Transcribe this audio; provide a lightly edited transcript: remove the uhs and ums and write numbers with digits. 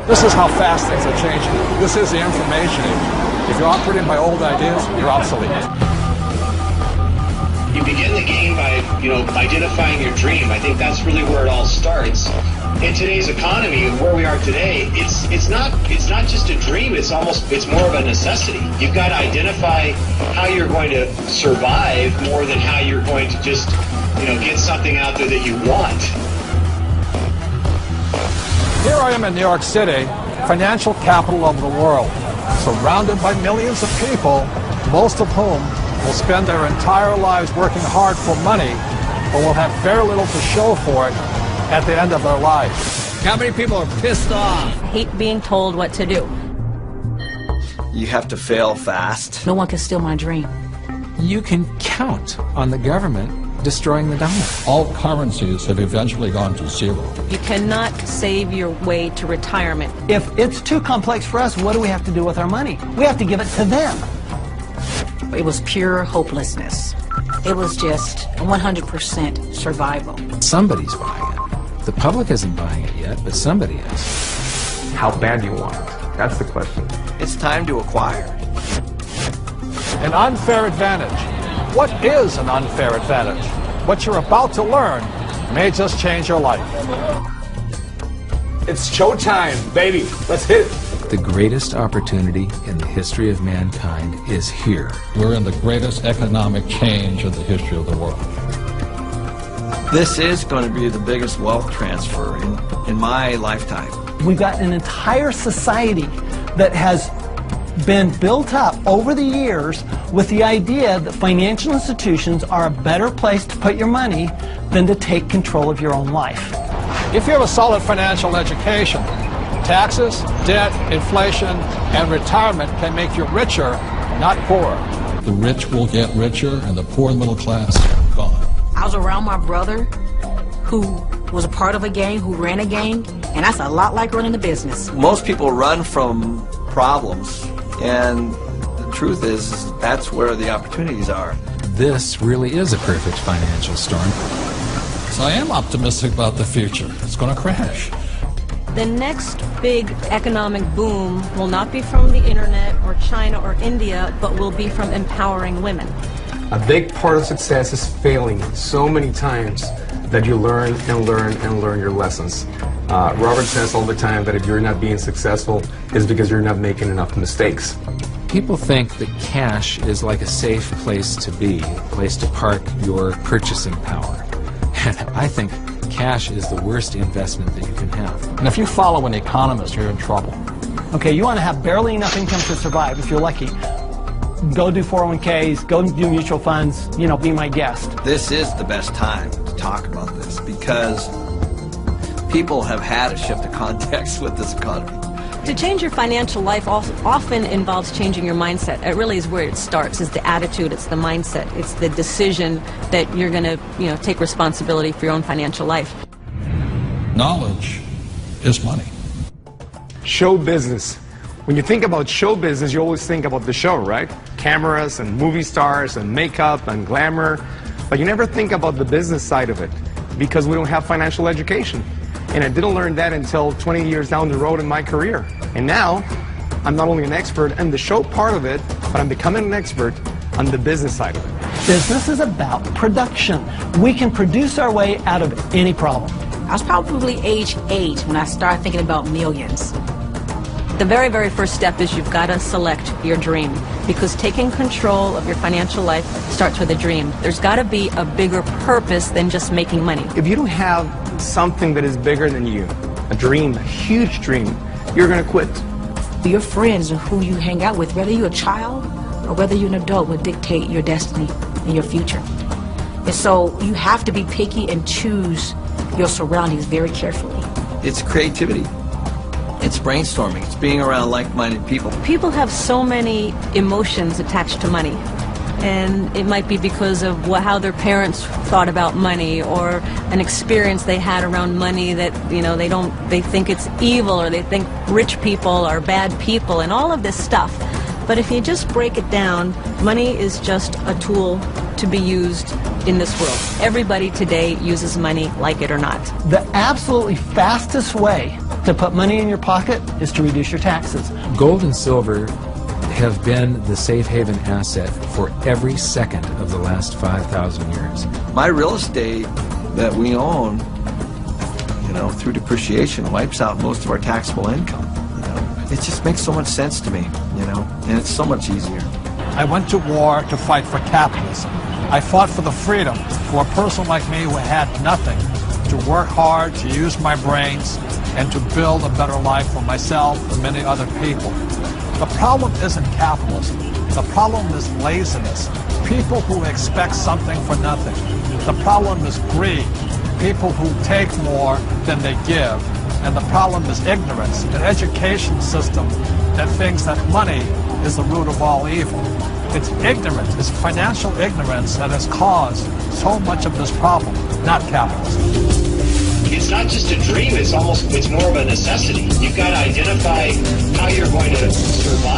This is how fast things are changing. This is the information age. If you're operating by old ideas, you're obsolete. You begin the game by, identifying your dream. I think that's really where it all starts. In today's economy, where we are today, it's not just a dream. It's more of a necessity. You've got to identify how you're going to survive more than how you're going to just, get something out there that you want. Here I am in New York City, financial capital of the world, surrounded by millions of people, most of whom will spend their entire lives working hard for money, but will have very little to show for it at the end of their lives. How many people are pissed off? I hate being told what to do. You have to fail fast. No one can steal my dream. You can count on the government destroying the dollar. All currencies have eventually gone to zero. You cannot save your way to retirement. If it's too complex for us, what do we have to do with our money? We have to give it to them. It was pure hopelessness. It was just 100% survival. Somebody's buying it. The public isn't buying it yet, but somebody is. How bad do you want it? That's the question. It's time to acquire. An unfair advantage. What is an unfair advantage? What you're about to learn may just change your life. It's showtime, baby. Let's hit it. The greatest opportunity in the history of mankind is here. We're in the greatest economic change in the history of the world. This is going to be the biggest wealth transfer in my lifetime. We've got an entire society that has been built up over the years with the idea that financial institutions are a better place to put your money than to take control of your own life. If you have a solid financial education, taxes, debt, inflation, and retirement can make you richer, not poorer. The rich will get richer and the poor and middle class gone. I was around my brother who was a part of a gang, who ran a gang, and that's a lot like running a business. Most people run from problems, and the truth is that's where the opportunities are. This really is a perfect financial storm. So I am optimistic about the future. It's going to crash. The next big economic boom will not be from the internet or China or India, but will be from empowering women. A big part of success is failing so many times that you learn and learn and learn your lessons. Robert says all the time that if you're not being successful, it's because you're not making enough mistakes. People think that cash is like a safe place to be, a place to park your purchasing power. And I think cash is the worst investment that you can have. And if you follow an economist, you're in trouble. Okay, you want to have barely enough income to survive if you're lucky. Go do 401ks, go do mutual funds, be my guest. This is the best time to talk about this because people have had a shift of context with this economy. To change your financial life often involves changing your mindset. It really is where it starts, is the attitude, it's the mindset, it's the decision that you're going to, take responsibility for your own financial life. Knowledge is money. Show business. When you think about show business, you always think about the show, right? Cameras and movie stars and makeup and glamour. But you never think about the business side of it because we don't have financial education. And I didn't learn that until 20 years down the road in my career. And now, I'm not only an expert in the show part of it, but I'm becoming an expert on the business side of it. Business is about production. We can produce our way out of any problem. I was probably age 8 when I started thinking about millions. The very, very first step is you've got to select your dream, because taking control of your financial life starts with a dream. There's got to be a bigger purpose than just making money. If you don't have something that is bigger than you, a dream, a huge dream, you're going to quit. Your friends and who you hang out with, whether you're a child or whether you're an adult, will dictate your destiny and your future. And so you have to be picky and choose your surroundings very carefully. It's creativity. It's brainstorming. It's being around like-minded people. People have so many emotions attached to money. And it might be because of how their parents thought about money, or an experience they had around money that, they think it's evil, or they think rich people are bad people, and all of this stuff. But if you just break it down, money is just a tool to be used in this world. Everybody today uses money, like it or not. The absolutely fastest way to put money in your pocket is to reduce your taxes. Gold and silver have been the safe haven asset for every second of the last 5,000 years. My real estate that we own, you know, through depreciation wipes out most of our taxable income. You know, it just makes so much sense to me, you know, and it's so much easier. I went to war to fight for capitalism. I fought for the freedom for a person like me who had nothing to work hard, to use my brains, and to build a better life for myself and many other people. The problem isn't capitalism. The problem is laziness. People who expect something for nothing. The problem is greed. People who take more than they give. And the problem is ignorance, an education system that thinks that money is the root of all evil. It's ignorance, it's financial ignorance that has caused so much of this problem, not capitalism. It's not just a dream, it's more of a necessity. You've got to identify how you're going to survive